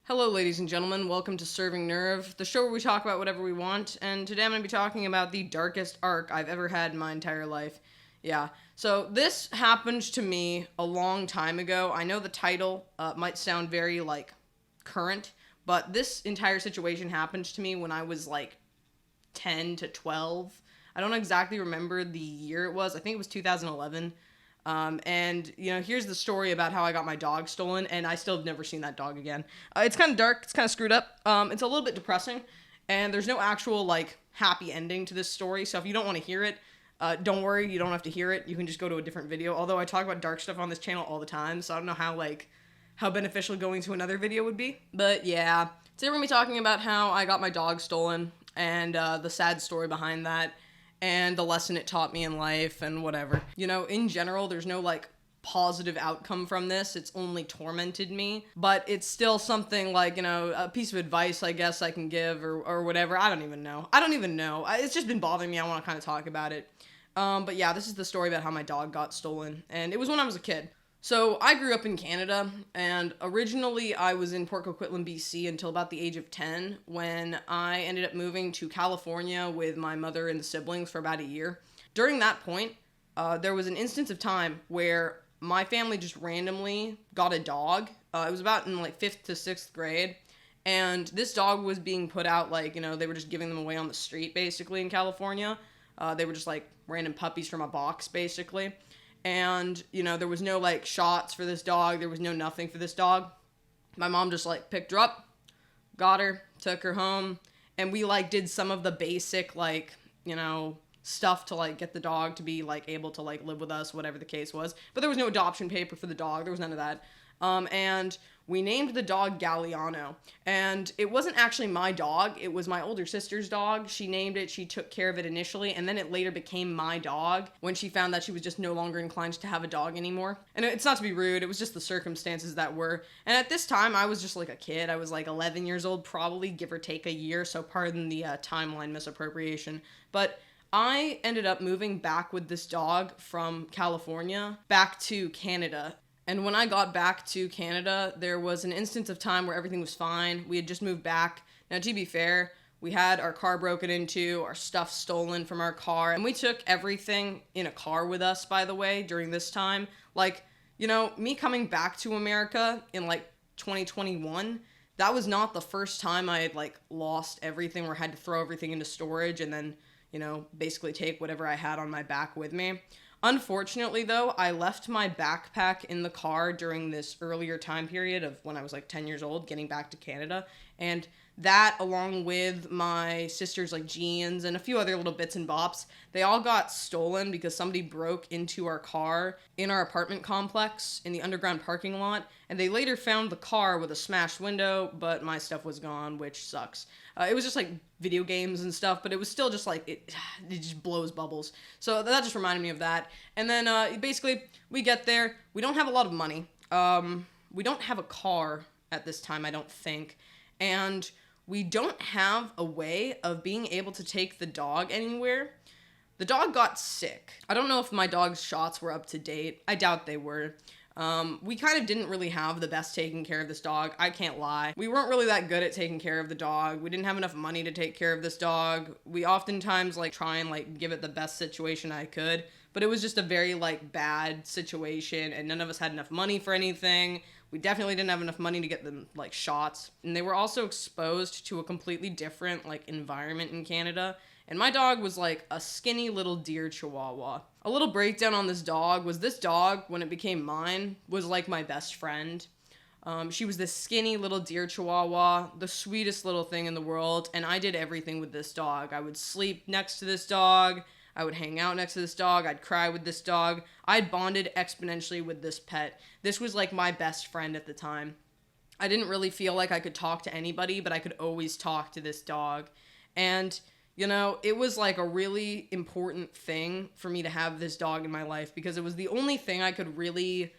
Hello, ladies and gentlemen. Welcome to Serving Nerve, the show where we talk about whatever we want. And today I'm going to be talking about the darkest arc I've ever had in my entire life. Yeah. So this happened to me a long time ago. I know the title might sound very, current, but this entire situation happened to me when I was, 10 to 12. I don't exactly remember the year it was. I think it was 2011. Here's the story about how I got my dog stolen, and I still have never seen that dog again. It's kind of dark, it's kind of screwed up, it's a little bit depressing, and there's no actual, happy ending to this story, so if you don't want to hear it, don't worry, you don't have to hear it, you can just go to a different video, although I talk about dark stuff on this channel all the time, so I don't know how beneficial going to another video would be, but yeah. Today we're going to be talking about how I got my dog stolen, and, the sad story behind that, and the lesson it taught me in life, and whatever. In general, there's no, positive outcome from this. It's only tormented me. But it's still something, a piece of advice, I guess, I can give, or whatever. I don't even know. It's just been bothering me. I want to kind of talk about it. But yeah, this is the story about how my dog got stolen. And it was when I was a kid. So, I grew up in Canada, and originally I was in Port Coquitlam, BC until about the age of 10, when I ended up moving to California with my mother and the siblings for about a year. During that point, there was an instance of time where my family just randomly got a dog. It was about in 5th to 6th grade, and this dog was being put out, they were just giving them away on the street, basically, in California. They were just, random puppies from a box, basically. And, there was no, shots for this dog. There was no nothing for this dog. My mom just, picked her up, got her, took her home, and we, did some of the basic, stuff to, get the dog to be, able to, live with us, whatever the case was. But there was no adoption paper for the dog. There was none of that. And we named the dog Galliano. And it wasn't actually my dog. It was my older sister's dog. She named it. She took care of it initially. And then it later became my dog when she found that she was just no longer inclined to have a dog anymore. And it's not to be rude. It was just the circumstances that were. And at this time, I was just a kid. I was 11 years old, probably, give or take a year. So pardon the timeline misappropriation. But I ended up moving back with this dog from California back to Canada. And when I got back to Canada, there was an instance of time where everything was fine. We had just moved back. Now, to be fair, we had our car broken into, our stuff stolen from our car, and we took everything in a car with us, by the way, during this time. Me coming back to America in, 2021, that was not the first time I had, lost everything or had to throw everything into storage and then, basically take whatever I had on my back with me. Unfortunately, though, I left my backpack in the car during this earlier time period of when I was 10 years old, getting back to Canada, and that, along with my sister's jeans and a few other little bits and bops, they all got stolen because somebody broke into our car in our apartment complex in the underground parking lot, and they later found the car with a smashed window, but my stuff was gone, which sucks. It was just video games and stuff, but it was still just it just blows bubbles. So that just reminded me of that. And then basically we get there. We don't have a lot of money. We don't have a car at this time, I don't think. And we don't have a way of being able to take the dog anywhere. The dog got sick. I don't know if my dog's shots were up to date. I doubt they were. We kind of didn't really have the best taking care of this dog. I can't lie. We weren't really that good at taking care of the dog. We didn't have enough money to take care of this dog. We oftentimes try and give it the best situation I could, but it was just a very bad situation, and none of us had enough money for anything. We definitely didn't have enough money to get them shots, and they were also exposed to a completely different environment in Canada. And my dog was a skinny little deer chihuahua. A little breakdown on this dog was this dog, when it became mine, was my best friend. She was this skinny little deer chihuahua, the sweetest little thing in the world, and I did everything with this dog. I would sleep next to this dog. I would hang out next to this dog. I'd cry with this dog. I'd bonded exponentially with this pet. This was my best friend at the time. I didn't really feel like I could talk to anybody, but I could always talk to this dog. And it was a really important thing for me to have this dog in my life because it was the only thing I could really,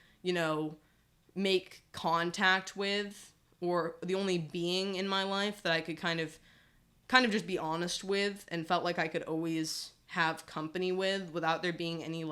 make contact with, or the only being in my life that I could kind of just be honest with and felt like I could always have company with without there being any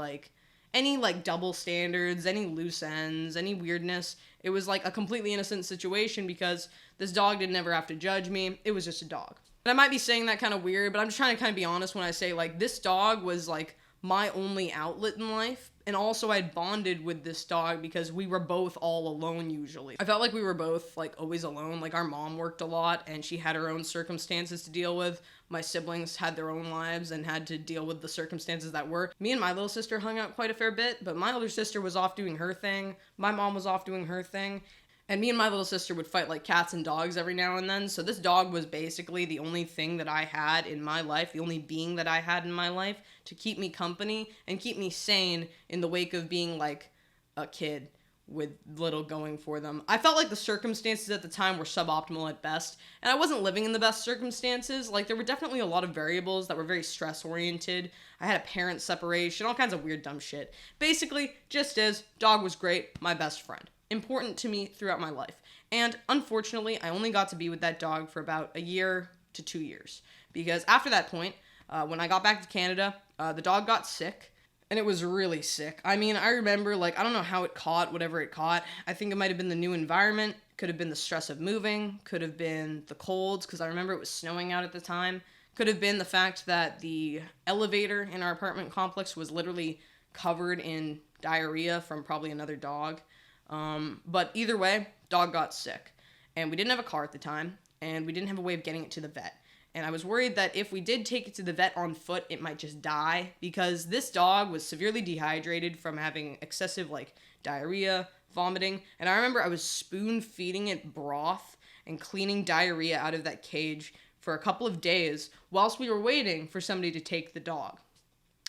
double standards, any loose ends, any weirdness. It was like a completely innocent situation because this dog didn't ever have to judge me. It was just a dog. And I might be saying that kind of weird, but I'm just trying to kind of be honest when I say, like, this dog was, like, my only outlet in life. And also I'd bonded with this dog because we were both all alone usually. I felt like we were both, like, always alone. Like, our mom worked a lot and she had her own circumstances to deal with. My siblings had their own lives and had to deal with the circumstances that were. Me and my little sister hung out quite a fair bit, but my older sister was off doing her thing. My mom was off doing her thing. And me and my little sister would fight like cats and dogs every now and then. So this dog was basically the only thing that I had in my life, the only being that I had in my life to keep me company and keep me sane in the wake of being like a kid with little going for them. I felt like the circumstances at the time were suboptimal at best, and I wasn't living in the best circumstances. Like, there were definitely a lot of variables that were very stress-oriented. I had a parent separation, all kinds of weird, dumb shit. Basically, just as dog was great, my best friend. Important to me throughout my life. And unfortunately, I only got to be with that dog for about a year to 2 years. Because after that point, when I got back to Canada, the dog got sick. And it was really sick. I mean, I remember, like, I don't know how it caught whatever it caught. I think it might have been the new environment. Could have been the stress of moving. Could have been the colds, because I remember it was snowing out at the time. Could have been the fact that the elevator in our apartment complex was literally covered in diarrhea from probably another dog. But either way, dog got sick. And we didn't have a car at the time. And we didn't have a way of getting it to the vet. And I was worried that if we did take it to the vet on foot, it might just die, because this dog was severely dehydrated from having excessive, like, diarrhea, vomiting. And I remember I was spoon feeding it broth and cleaning diarrhea out of that cage for a couple of days whilst we were waiting for somebody to take the dog.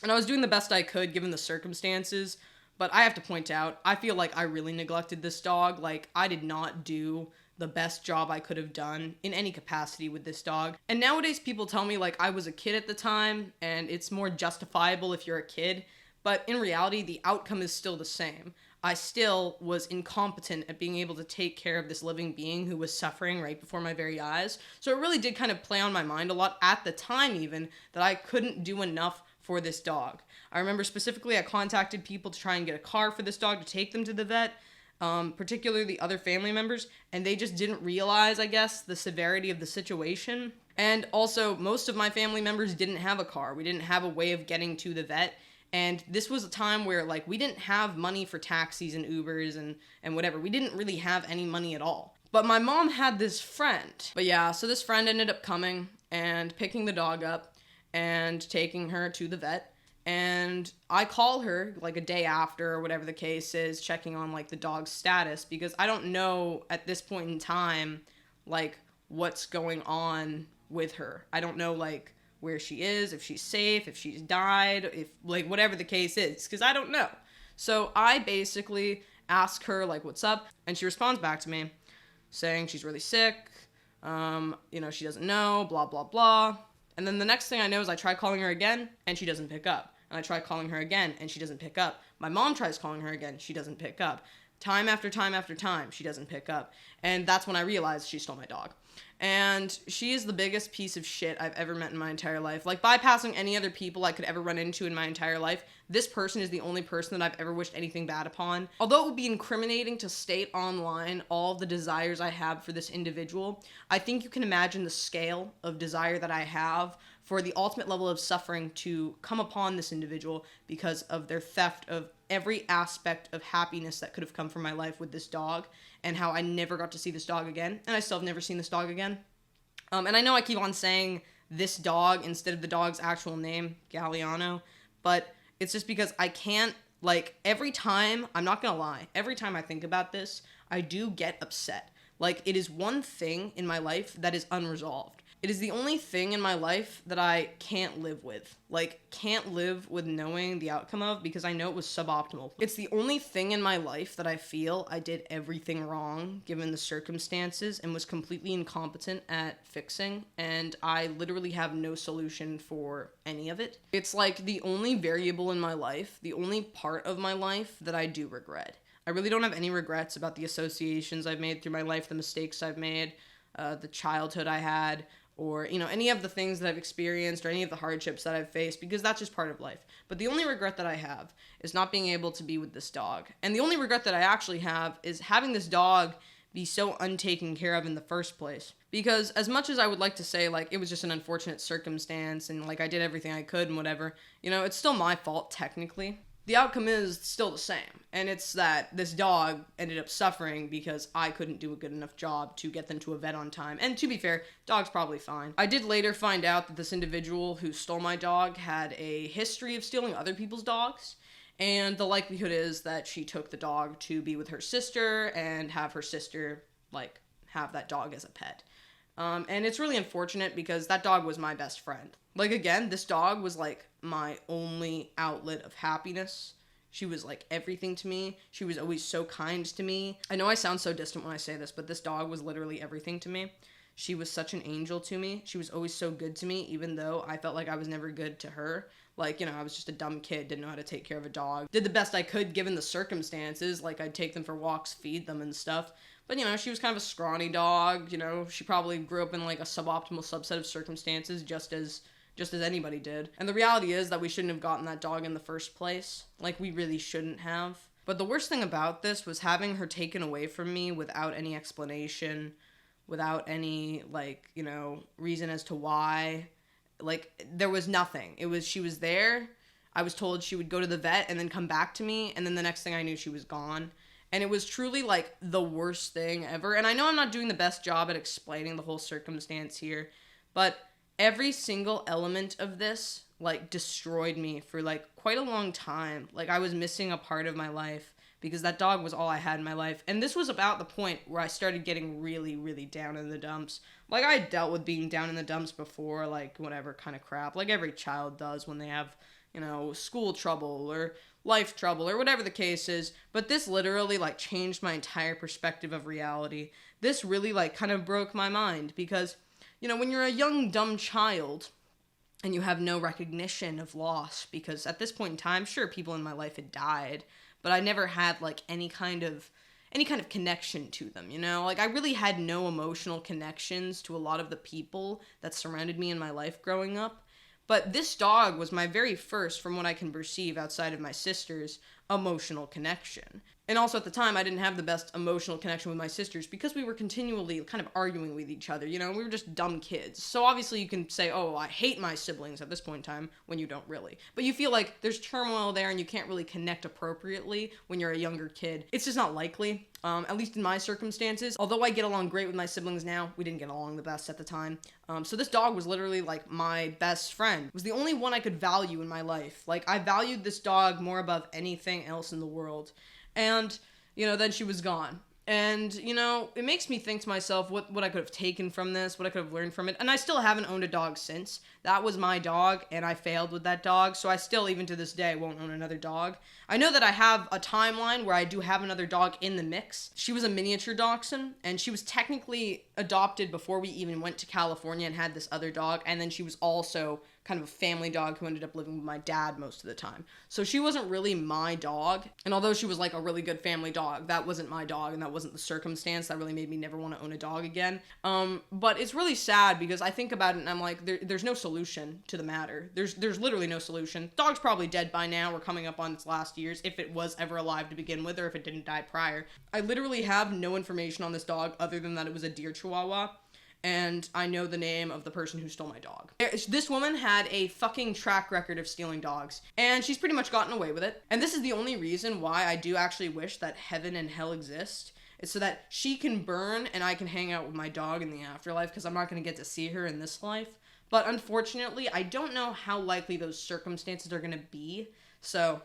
And I was doing the best I could given the circumstances, but I have to point out, I feel like I really neglected this dog. Like, I did not do the best job I could have done in any capacity with this dog. And nowadays people tell me like I was a kid at the time and it's more justifiable if you're a kid, but in reality the outcome is still the same. I still was incompetent at being able to take care of this living being who was suffering right before my very eyes. So it really did kind of play on my mind a lot at the time even that I couldn't do enough for this dog. I remember specifically I contacted people to try and get a car for this dog to take them to the vet. Particularly the other family members, and they just didn't realize, I guess, the severity of the situation. And also, most of my family members didn't have a car. We didn't have a way of getting to the vet, and this was a time where, like, we didn't have money for taxis and Ubers and whatever. We didn't really have any money at all. But my mom had this friend. But yeah, so this friend ended up coming and picking the dog up and taking her to the vet. And I call her like a day after or whatever the case is, checking on like the dog's status, because I don't know at this point in time, like what's going on with her. I don't know like where she is, if she's safe, if she's died, if like whatever the case is, because I don't know. So I basically ask her like, what's up? And she responds back to me saying she's really sick. She doesn't know, blah, blah, blah. And then the next thing I know is I try calling her again and she doesn't pick up. And I try calling her again, and she doesn't pick up. My mom tries calling her again, she doesn't pick up. Time after time after time, she doesn't pick up. And that's when I realized she stole my dog. And she is the biggest piece of shit I've ever met in my entire life. Like, bypassing any other people I could ever run into in my entire life, this person is the only person that I've ever wished anything bad upon. Although it would be incriminating to state online all the desires I have for this individual, I think you can imagine the scale of desire that I have for the ultimate level of suffering to come upon this individual because of their theft of every aspect of happiness that could have come from my life with this dog, and how I never got to see this dog again, and I still have never seen this dog again. And I know I keep on saying this dog instead of the dog's actual name, Galliano, but it's just because I can't, like, every time, I'm not gonna lie, every time I think about this, I do get upset. Like, it is one thing in my life that is unresolved. It is the only thing in my life that I can't live with. Like, can't live with knowing the outcome of, because I know it was suboptimal. It's the only thing in my life that I feel I did everything wrong, given the circumstances, and was completely incompetent at fixing, and I literally have no solution for any of it. It's like the only variable in my life, the only part of my life that I do regret. I really don't have any regrets about the associations I've made through my life, the mistakes I've made, the childhood I had, or, any of the things that I've experienced or any of the hardships that I've faced, because that's just part of life. But the only regret that I have is not being able to be with this dog. And the only regret that I actually have is having this dog be so untaken care of in the first place. Because as much as I would like to say, like, it was just an unfortunate circumstance and, like, I did everything I could and whatever, it's still my fault, technically. The outcome is still the same, and it's that this dog ended up suffering because I couldn't do a good enough job to get them to a vet on time. And to be fair, dog's probably fine. I did later find out that this individual who stole my dog had a history of stealing other people's dogs, and the likelihood is that she took the dog to be with her sister and have her sister, like, have that dog as a pet. And it's really unfortunate because that dog was my best friend. Like, again, this dog was, like, my only outlet of happiness. She was, like, everything to me. She was always so kind to me. I know I sound so distant when I say this, but this dog was literally everything to me. She was such an angel to me. She was always so good to me, even though I felt like I was never good to her. Like, I was just a dumb kid, didn't know how to take care of a dog. Did the best I could given the circumstances. Like, I'd take them for walks, feed them and stuff. But, she was kind of a scrawny dog, she probably grew up in, like, a suboptimal subset of circumstances, just as anybody did. And the reality is that we shouldn't have gotten that dog in the first place. Like, we really shouldn't have. But the worst thing about this was having her taken away from me without any explanation, without any, like, reason as to why. Like, there was nothing. She was there, I was told she would go to the vet and then come back to me, and then the next thing I knew, she was gone. And it was truly, like, the worst thing ever. And I know I'm not doing the best job at explaining the whole circumstance here, but every single element of this, like, destroyed me for, like, quite a long time. Like, I was missing a part of my life because that dog was all I had in my life. And this was about the point where I started getting really, really down in the dumps. Like, I dealt with being down in the dumps before, like, whatever kind of crap, like every child does when they have, school trouble or life trouble or whatever the case is. But this literally, like, changed my entire perspective of reality. This really, like, kind of broke my mind because, when you're a young, dumb child and you have no recognition of loss, because at this point in time, sure, people in my life had died, but I never had, like, any kind of connection to them, Like, I really had no emotional connections to a lot of the people that surrounded me in my life growing up. But this dog was my very first, from what I can perceive outside of my sisters, emotional connection. And also at the time, I didn't have the best emotional connection with my sisters because we were continually kind of arguing with each other, we were just dumb kids. So obviously you can say, oh, I hate my siblings at this point in time, when you don't really. But you feel like there's turmoil there and you can't really connect appropriately when you're a younger kid. It's just not likely, at least in my circumstances. Although I get along great with my siblings now, we didn't get along the best at the time. So this dog was literally, like, my best friend. It was the only one I could value in my life. Like, I valued this dog more above anything else in the world. And, then she was gone. And, it makes me think to myself what I could have taken from this, what I could have learned from it. And I still haven't owned a dog since. That was my dog, and I failed with that dog. So I still, even to this day, won't own another dog. I know that I have a timeline where I do have another dog in the mix. She was a miniature dachshund, and she was technically adopted before we even went to California and had this other dog. And then she was also kind of a family dog who ended up living with my dad most of the time. So she wasn't really my dog. And although she was, like, a really good family dog, that wasn't my dog, and that wasn't the circumstance that really made me never want to own a dog again. But it's really sad because I think about it and I'm like, there's no solution to the matter. There's literally no solution. Dog's probably dead by now. We're coming up on its last years, if it was ever alive to begin with, or if it didn't die prior. I literally have no information on this dog other than that it was a deer chihuahua. And I know the name of the person who stole my dog. This woman had a fucking track record of stealing dogs, and she's pretty much gotten away with it. And this is the only reason why I do actually wish that heaven and hell exist, is so that she can burn and I can hang out with my dog in the afterlife, because I'm not going to get to see her in this life. But unfortunately, I don't know how likely those circumstances are going to be. So,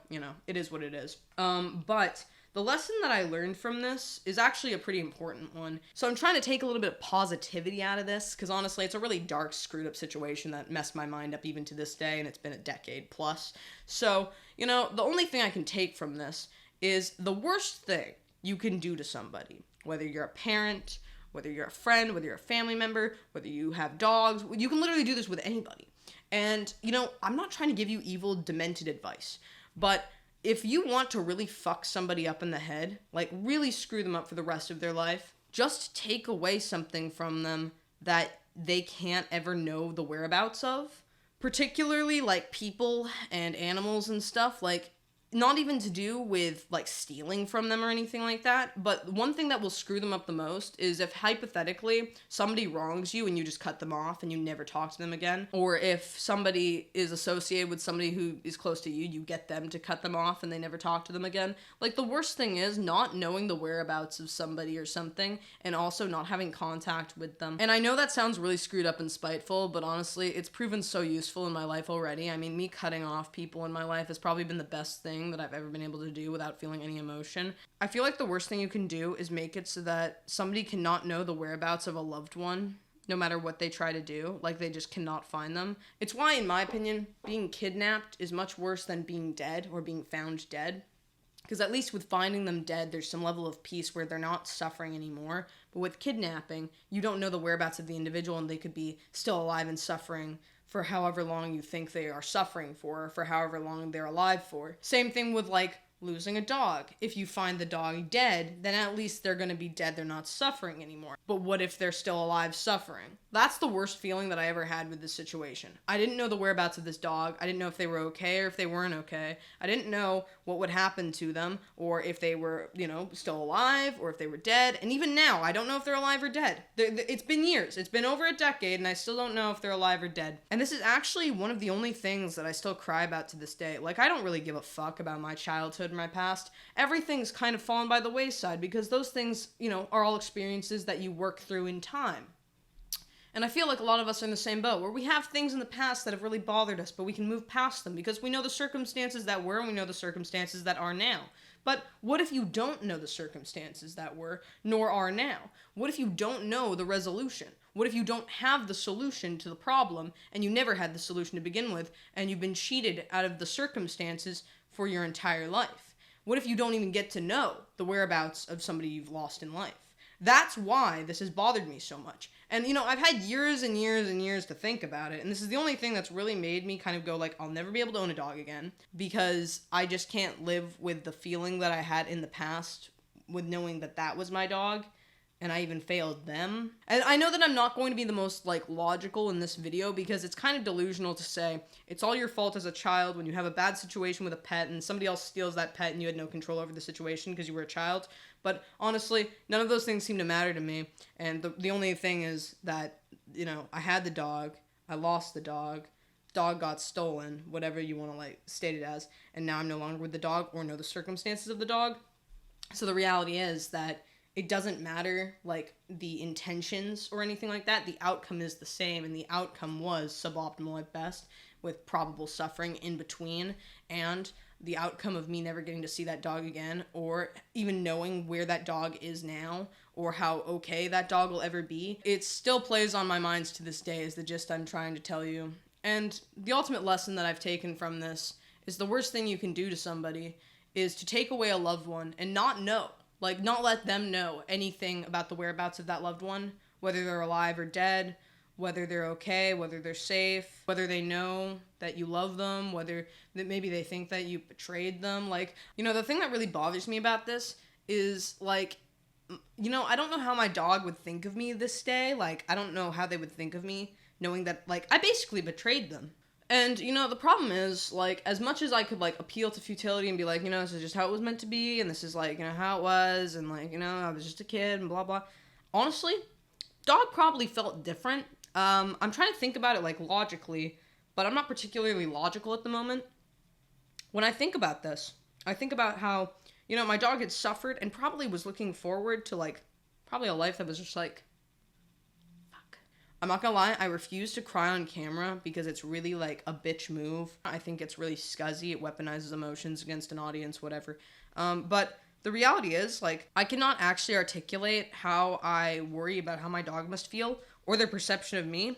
it is what it is. But the lesson that I learned from this is actually a pretty important one. So I'm trying to take a little bit of positivity out of this, because honestly, it's a really dark, screwed up situation that messed my mind up even to this day, and it's been a decade plus. So, the only thing I can take from this is the worst thing you can do to somebody, whether you're a parent, whether you're a friend, whether you're a family member, whether you have dogs, you can literally do this with anybody. And, I'm not trying to give you evil, demented advice, but if you want to really fuck somebody up in the head, like really screw them up for the rest of their life, just take away something from them that they can't ever know the whereabouts of, particularly like people and animals and stuff. Like, not even to do with like stealing from them or anything like that, but one thing that will screw them up the most is if hypothetically somebody wrongs you and you just cut them off and you never talk to them again, or if somebody is associated with somebody who is close to you, you get them to cut them off and they never talk to them again. Like, the worst thing is not knowing the whereabouts of somebody or something, and also not having contact with them. And I know that sounds really screwed up and spiteful, but honestly, it's proven so useful in my life already. I mean, me cutting off people in my life has probably been the best thing that I've ever been able to do without feeling any emotion. I feel like the worst thing you can do is make it so that somebody cannot know the whereabouts of a loved one, no matter what they try to do. Like, they just cannot find them. It's why, in my opinion, being kidnapped is much worse than being dead or being found dead. Because at least with finding them dead, there's some level of peace where they're not suffering anymore. But with kidnapping, you don't know the whereabouts of the individual, and they could be still alive and suffering for however long you think they are suffering for however long they're alive for. Same thing with, like, losing a dog. If you find the dog dead, then at least they're going to be dead. They're not suffering anymore. But what if they're still alive suffering? That's the worst feeling that I ever had with this situation. I didn't know the whereabouts of this dog. I didn't know if they were okay or if they weren't okay. I didn't know what would happen to them, or if they were, still alive, or if they were dead. And even now, I don't know if they're alive or dead. It's been years. It's been over a decade, and I still don't know if they're alive or dead. And this is actually one of the only things that I still cry about to this day. Like, I don't really give a fuck about my childhood and my past. Everything's kind of fallen by the wayside, because those things, are all experiences that you work through in time. And I feel like a lot of us are in the same boat, where we have things in the past that have really bothered us, but we can move past them because we know the circumstances that were and we know the circumstances that are now. But what if you don't know the circumstances that were, nor are now? What if you don't know the resolution? What if you don't have the solution to the problem, and you never had the solution to begin with, and you've been cheated out of the circumstances for your entire life? What if you don't even get to know the whereabouts of somebody you've lost in life? That's why this has bothered me so much. And, I've had years and years and years to think about it, and this is the only thing that's really made me kind of go, like, I'll never be able to own a dog again, because I just can't live with the feeling that I had in the past with knowing that that was my dog, and I even failed them. And I know that I'm not going to be the most, like, logical in this video, because it's kind of delusional to say it's all your fault as a child when you have a bad situation with a pet and somebody else steals that pet and you had no control over the situation because you were a child. But honestly, none of those things seem to matter to me. And the only thing is that, I had the dog, I lost the dog got stolen, whatever you want to, like, state it as, and now I'm no longer with the dog or know the circumstances of the dog. So the reality is that it doesn't matter, like, the intentions or anything like that. The outcome is the same, and the outcome was suboptimal at best, with probable suffering in between, and the outcome of me never getting to see that dog again, or even knowing where that dog is now, or how okay that dog will ever be. It still plays on my mind to this day, is the gist I'm trying to tell you. And the ultimate lesson that I've taken from this is the worst thing you can do to somebody is to take away a loved one and not know. Like, not let them know anything about the whereabouts of that loved one, whether they're alive or dead, whether they're okay, whether they're safe, whether they know that you love them, whether that maybe they think that you betrayed them. Like, the thing that really bothers me about this is, like, I don't know how my dog would think of me this day. Like, I don't know how they would think of me knowing that, like, I basically betrayed them. And, the problem is, like, as much as I could, like, appeal to futility and be like, this is just how it was meant to be, and this is, like, how it was, and, like, I was just a kid, and blah, blah. Honestly, dog probably felt different. I'm trying to think about it, like, logically, but I'm not particularly logical at the moment. When I think about this, I think about how, my dog had suffered and probably was looking forward to, like, probably a life that was just, like, fuck. I'm not gonna lie, I refuse to cry on camera because it's really, like, a bitch move. I think it's really scuzzy. It weaponizes emotions against an audience, whatever. But the reality is, like, I cannot actually articulate how I worry about how my dog must feel or their perception of me,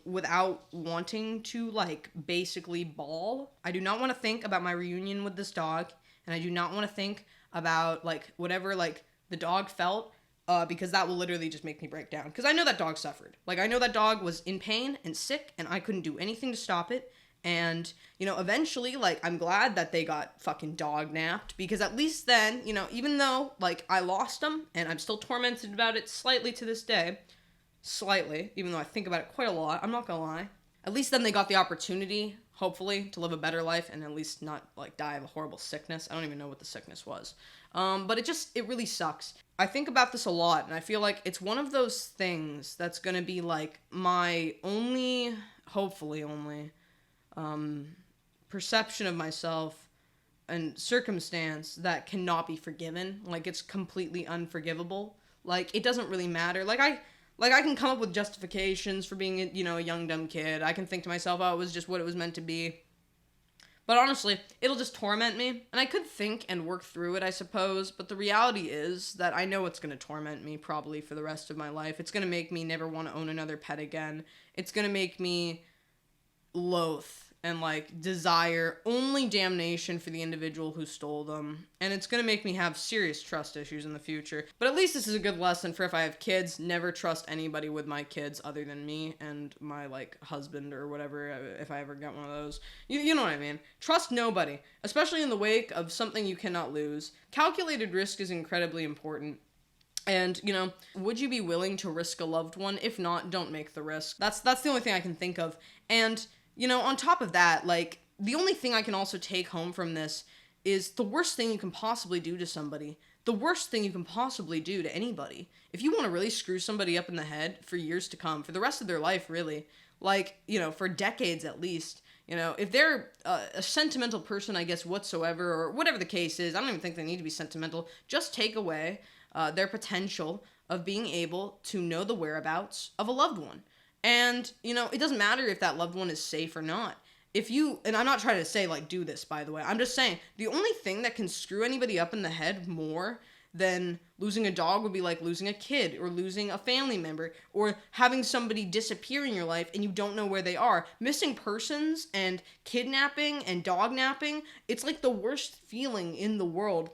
without wanting to, like, basically bawl. I do not want to think about my reunion with this dog, and I do not want to think about, like, whatever, like, the dog felt, because that will literally just make me break down. Because I know that dog suffered. Like, I know that dog was in pain and sick, and I couldn't do anything to stop it. And, eventually, like, I'm glad that they got fucking dog napped, because at least then, even though, like, I lost them, and I'm still tormented about it slightly to this day, slightly, even though I think about it quite a lot. I'm not gonna lie. At least then they got the opportunity, hopefully, to live a better life and at least not like die of a horrible sickness. I don't even know what the sickness was. But it really sucks. I think about this a lot, and I feel like it's one of those things that's gonna be like my only, hopefully only, perception of myself and circumstance that cannot be forgiven. Like, it's completely unforgivable. Like, it doesn't really matter. Like, I can come up with justifications for being, a young, dumb kid. I can think to myself, oh, it was just what it was meant to be. But honestly, it'll just torment me. And I could think and work through it, I suppose. But the reality is that I know it's going to torment me probably for the rest of my life. It's going to make me never want to own another pet again. It's going to make me loathe and desire only damnation for the individual who stole them. And it's gonna make me have serious trust issues in the future. But at least this is a good lesson for if I have kids. Never trust anybody with my kids other than me and my husband or whatever, if I ever get one of those. You know what I mean. Trust nobody, especially in the wake of something you cannot lose. Calculated risk is incredibly important. And, would you be willing to risk a loved one? If not, don't make the risk. That's the only thing I can think of. And on top of that, the only thing I can also take home from this is the worst thing you can possibly do to somebody. The worst thing you can possibly do to anybody. If you want to really screw somebody up in the head for years to come, for the rest of their life, really, for decades at least, if they're a sentimental person, I guess, whatsoever, or whatever the case is, I don't even think they need to be sentimental, just take away their potential of being able to know the whereabouts of a loved one. And, it doesn't matter if that loved one is safe or not. And I'm not trying to say, do this, by the way. I'm just saying, the only thing that can screw anybody up in the head more than losing a dog would be like losing a kid or losing a family member or having somebody disappear in your life and you don't know where they are. Missing persons and kidnapping and dog napping, it's like the worst feeling in the world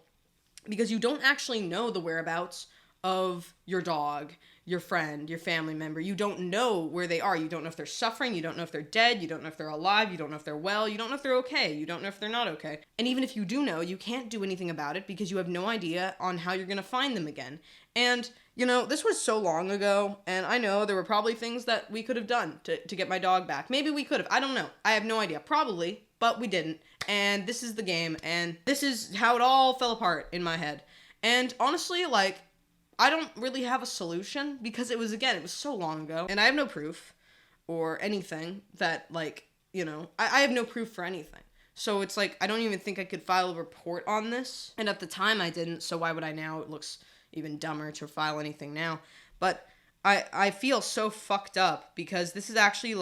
because you don't actually know the whereabouts of your dog, your friend, your family member. You don't know where they are. You don't know if they're suffering. You don't know if they're dead. You don't know if they're alive. You don't know if they're well. You don't know if they're okay. You don't know if they're not okay. And even if you do know, you can't do anything about it because you have no idea on how you're going to find them again. And, this was so long ago, and I know there were probably things that we could have done to get my dog back. Maybe we could have. I don't know. I have no idea. Probably, but we didn't. And this is the game, and this is how it all fell apart in my head. And honestly, I don't really have a solution because it was so long ago and I have no proof or anything that I have no proof for anything. So it's I don't even think I could file a report on this. And at the time I didn't. So why would I now? It looks even dumber to file anything now. But I feel so fucked up because this is actually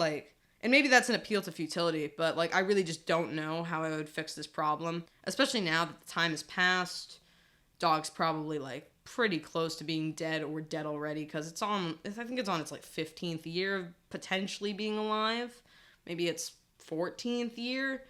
and maybe that's an appeal to futility, but I really just don't know how I would fix this problem, especially now that the time has passed. Dog's probably pretty close to being dead or dead already because I think it's on its 15th year of potentially being alive. Maybe it's 14th year.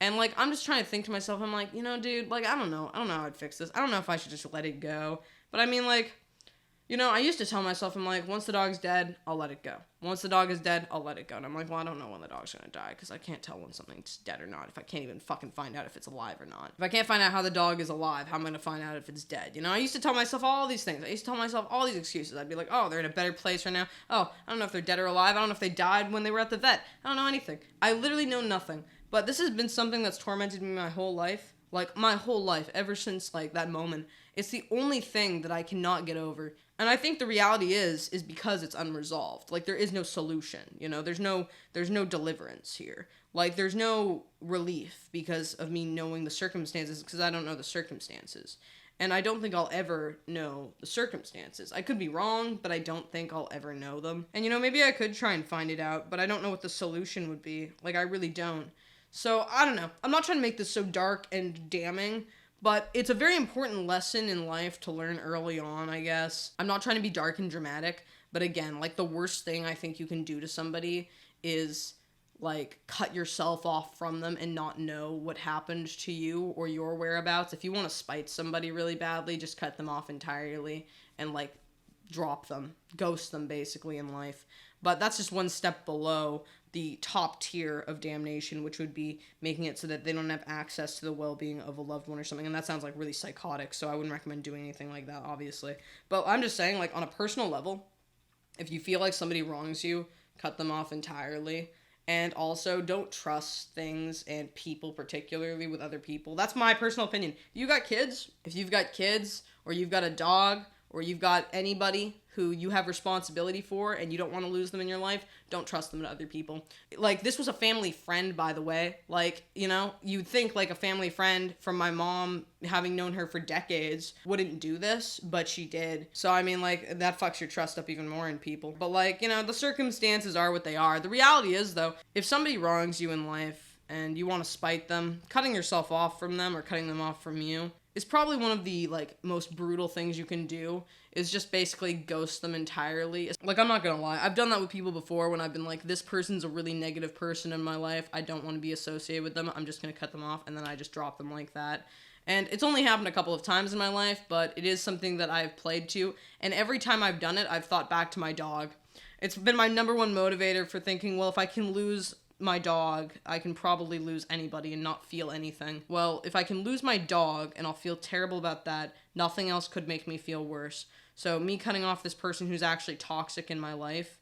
And I'm just trying to think to myself, I'm dude, I don't know how I'd fix this. I don't know if I should just let it go. But I mean I used to tell myself, I'm once the dog's dead, I'll let it go. Once the dog is dead, I'll let it go. And I'm well, I don't know when the dog's gonna die because I can't tell when something's dead or not if I can't even fucking find out if it's alive or not. If I can't find out how the dog is alive, how am I gonna find out if it's dead? I used to tell myself all these things. I used to tell myself all these excuses. I'd be oh, they're in a better place right now. Oh, I don't know if they're dead or alive. I don't know if they died when they were at the vet. I don't know anything. I literally know nothing. But this has been something that's tormented me my whole life. My whole life, ever since that moment. It's the only thing that I cannot get over. And I think the reality is because it's unresolved. There is no solution, there's no deliverance here. There's no relief because of me knowing the circumstances because I don't know the circumstances. And I don't think I'll ever know the circumstances. I could be wrong, but I don't think I'll ever know them. And maybe I could try and find it out, but I don't know what the solution would be. I really don't. So, I don't know. I'm not trying to make this so dark and damning, but it's a very important lesson in life to learn early on, I guess. I'm not trying to be dark and dramatic, but again, the worst thing I think you can do to somebody is, cut yourself off from them and not know what happened to you or your whereabouts. If you want to spite somebody really badly, just cut them off entirely and, drop them, ghost them, basically, in life. But that's just one step below the top tier of damnation, which would be making it so that they don't have access to the well-being of a loved one or something. And that sounds really psychotic, so I wouldn't recommend doing anything like that, obviously. But I'm just saying, on a personal level, If you feel like somebody wrongs you, cut them off entirely. And also, don't trust things and people, particularly with other people. That's my personal opinion. If you've got kids, or you've got a dog, or you've got anybody who you have responsibility for and you don't want to lose them in your life, don't trust them to other people. Like, this was a family friend, by the way. Like, you know, you'd think like a family friend from my mom, having known her for decades, wouldn't do this, but she did. So, I mean, like, that fucks your trust up even more in people. But, like, you know, the circumstances are what they are. The reality is, though, if somebody wrongs you in life and you want to spite them, cutting yourself off from them or cutting them off from you is probably one of the, like, most brutal things you can do, is just basically ghost them entirely. Like, I'm not gonna lie, I've done that with people before when I've been like, this person's a really negative person in my life, I don't want to be associated with them, I'm just gonna cut them off, and then I just drop them like that. And it's only happened a couple of times in my life, but it is something that I've played to, and every time I've done it, I've thought back to my dog. It's been my number one motivator for thinking, well, if I can lose my dog, I can probably lose anybody and not feel anything. Well, if I can lose my dog and I'll feel terrible about that, nothing else could make me feel worse. So me cutting off this person who's actually toxic in my life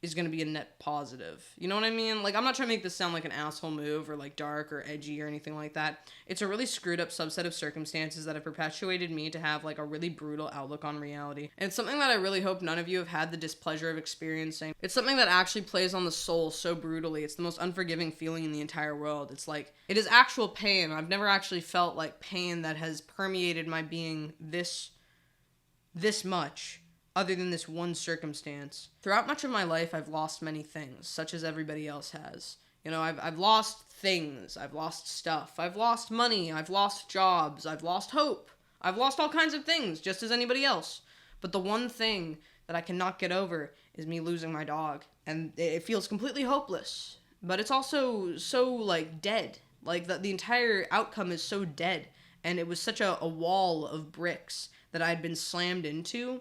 is going to be a net positive. You know what I mean? Like, I'm not trying to make this sound like an asshole move or like dark or edgy or anything like that. It's a really screwed up subset of circumstances that have perpetuated me to have like a really brutal outlook on reality. And it's something that I really hope none of you have had the displeasure of experiencing. It's something that actually plays on the soul so brutally. It's the most unforgiving feeling in the entire world. It's like, it is actual pain. I've never actually felt like pain that has permeated my being this much, other than this one circumstance. Throughout much of my life, I've lost many things, such as everybody else has. You know, I've lost things, I've lost stuff, I've lost money, I've lost jobs, I've lost hope, I've lost all kinds of things, just as anybody else. But the one thing that I cannot get over is me losing my dog. And it feels completely hopeless. But it's also so, like, dead. Like, the entire outcome is so dead. And it was such a wall of bricks that I had been slammed into,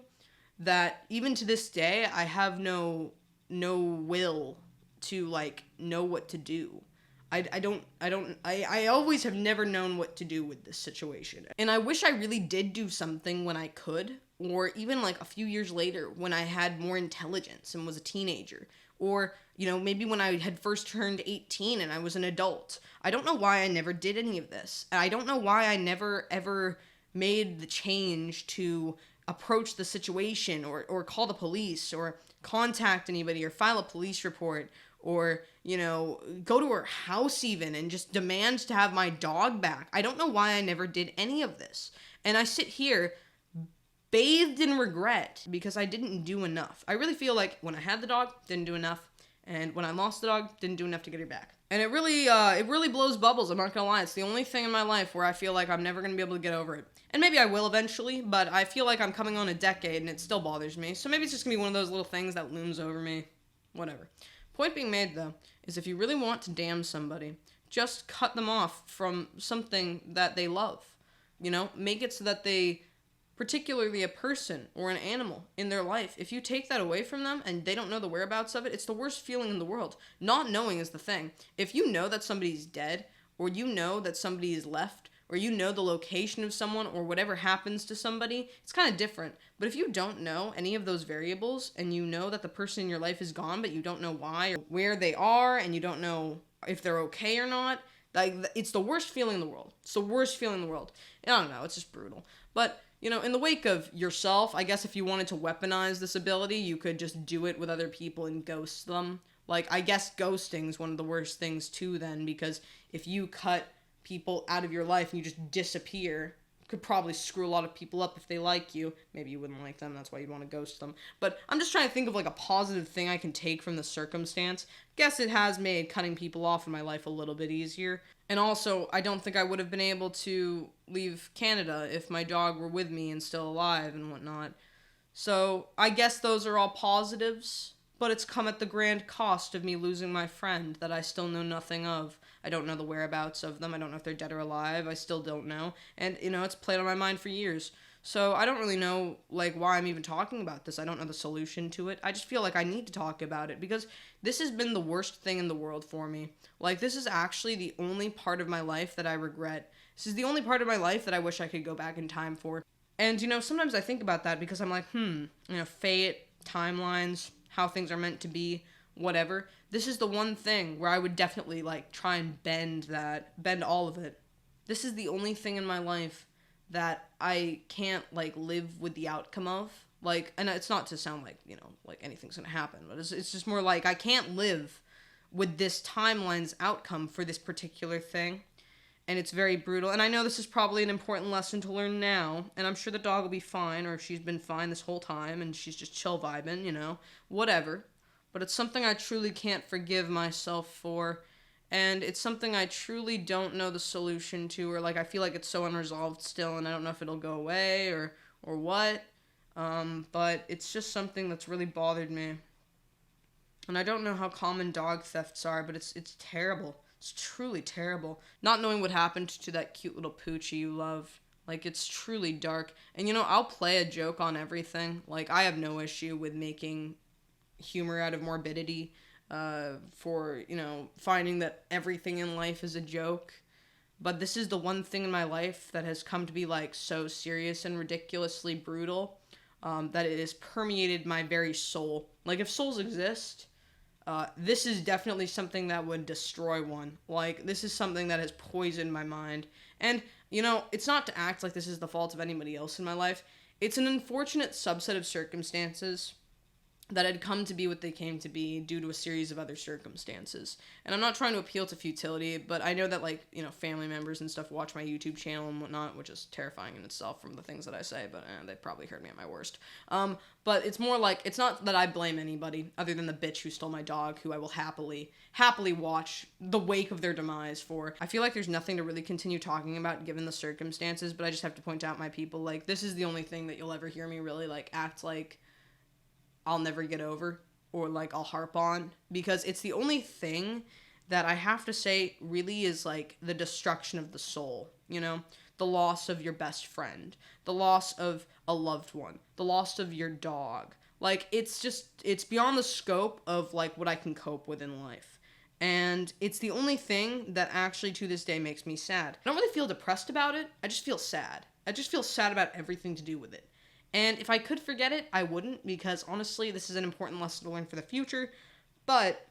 that even to this day, I have no will to, like, know what to do. I always have never known what to do with this situation. And I wish I really did do something when I could, or even, like, a few years later when I had more intelligence and was a teenager. Or, you know, maybe when I had first turned 18 and I was an adult. I don't know why I never did any of this. I don't know why I never, ever made the change to approach the situation or call the police or contact anybody or file a police report or, you know, go to her house even and just demand to have my dog back. I don't know why I never did any of this. And I sit here bathed in regret because I didn't do enough. I really feel like when I had the dog, didn't do enough. And when I lost the dog, didn't do enough to get her back. And it really blows bubbles, I'm not gonna lie. It's the only thing in my life where I feel like I'm never gonna be able to get over it. And maybe I will eventually, but I feel like I'm coming on a decade and it still bothers me. So maybe it's just gonna be one of those little things that looms over me. Whatever. Point being made, though, is if you really want to damn somebody, just cut them off from something that they love. You know, make it so that they, particularly a person or an animal in their life, if you take that away from them and they don't know the whereabouts of it, it's the worst feeling in the world. Not knowing is the thing. If you know that somebody's dead, or you know that somebody is left, or you know the location of someone, or whatever happens to somebody, it's kind of different. But if you don't know any of those variables, and you know that the person in your life is gone, but you don't know why, or where they are, and you don't know if they're okay or not, like, it's the worst feeling in the world. It's the worst feeling in the world. I don't know, it's just brutal. But, you know, in the wake of yourself, I guess if you wanted to weaponize this ability, you could just do it with other people and ghost them. Like, I guess ghosting is one of the worst things too then, because if you cut people out of your life and you just disappear, could probably screw a lot of people up if they like you. Maybe you wouldn't like them, that's why you'd want to ghost them. But I'm just trying to think of like a positive thing I can take from the circumstance. Guess it has made cutting people off in my life a little bit easier. And also, I don't think I would have been able to leave Canada if my dog were with me and still alive and whatnot. So I guess those are all positives, but it's come at the grand cost of me losing my friend that I still know nothing of. I don't know the whereabouts of them. I don't know if they're dead or alive. I still don't know. And, you know, it's played on my mind for years. So I don't really know, like, why I'm even talking about this. I don't know the solution to it. I just feel like I need to talk about it because this has been the worst thing in the world for me. Like, this is actually the only part of my life that I regret. This is the only part of my life that I wish I could go back in time for. And, you know, sometimes I think about that because I'm like, you know, fate, timelines, how things are meant to be, whatever. This is the one thing where I would definitely, like, try and bend all of it. This is the only thing in my life that I can't, like, live with the outcome of. Like, and it's not to sound like, you know, like anything's gonna happen, but it's just more like I can't live with this timeline's outcome for this particular thing. And it's very brutal. And I know this is probably an important lesson to learn now, and I'm sure the dog will be fine, or she's been fine this whole time, and she's just chill vibing, you know, whatever. But it's something I truly can't forgive myself for, and it's something I truly don't know the solution to, or, like, I feel like it's so unresolved still, and I don't know if it'll go away, or what. But it's just something that's really bothered me. And I don't know how common dog thefts are, but it's terrible. It's truly terrible. Not knowing what happened to that cute little poochie you loved. Like, it's truly dark. And, you know, I'll play a joke on everything. Like, I have no issue with making humor out of morbidity, for, you know, finding that everything in life is a joke. But this is the one thing in my life that has come to be, like, so serious and ridiculously brutal, that it has permeated my very soul. Like, if souls exist, this is definitely something that would destroy one. Like, this is something that has poisoned my mind. And, you know, it's not to act like this is the fault of anybody else in my life. It's an unfortunate subset of circumstances that had come to be what they came to be due to a series of other circumstances. And I'm not trying to appeal to futility, but I know that, like, you know, family members and stuff watch my YouTube channel and whatnot, which is terrifying in itself from the things that I say, but they probably heard me at my worst. But it's more like, it's not that I blame anybody other than the bitch who stole my dog, who I will happily watch the wake of their demise for. I feel like there's nothing to really continue talking about given the circumstances, but I just have to point out, my people, like, this is the only thing that you'll ever hear me really, like, act like I'll never get over, or, like, I'll harp on, because it's the only thing that I have to say really is, like, the destruction of the soul, you know? The loss of your best friend, the loss of a loved one, the loss of your dog. Like, it's beyond the scope of, like, what I can cope with in life. And it's the only thing that actually to this day makes me sad. I don't really feel depressed about it, I just feel sad. I just feel sad about everything to do with it. And if I could forget it, I wouldn't, because honestly, this is an important lesson to learn for the future, but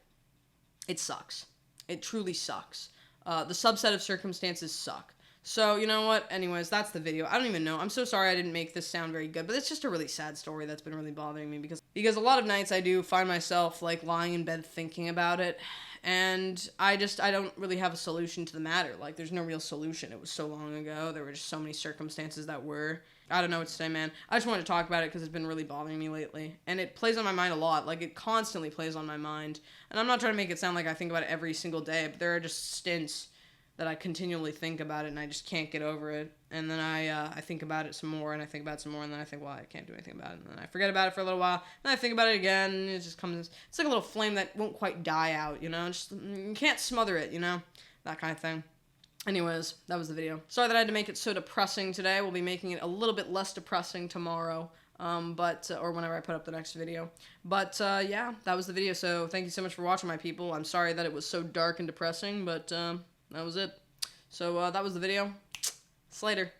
it sucks. It truly sucks. The subset of circumstances suck. So, you know what? Anyways, that's the video. I don't even know. I'm so sorry I didn't make this sound very good, but it's just a really sad story that's been really bothering me, because a lot of nights I do find myself, like, lying in bed thinking about it, and I don't really have a solution to the matter. Like, there's no real solution. It was so long ago. There were just so many circumstances that were. I don't know what to say, man. I just wanted to talk about it because it's been really bothering me lately. And it plays on my mind a lot. Like, it constantly plays on my mind. And I'm not trying to make it sound like I think about it every single day, but there are just stints that I continually think about it, and I just can't get over it. And then I think about it some more, and I think about it some more, and then I think, well, I can't do anything about it. And then I forget about it for a little while, then I think about it again, and it just comes, it's like a little flame that won't quite die out, you know? Just, you can't smother it, you know? That kind of thing. Anyways, that was the video. Sorry that I had to make it so depressing today. We'll be making it a little bit less depressing tomorrow, or whenever I put up the next video. But, yeah, that was the video, so thank you so much for watching, my people. I'm sorry that it was so dark and depressing, but, that was it. So, that was the video. See you later.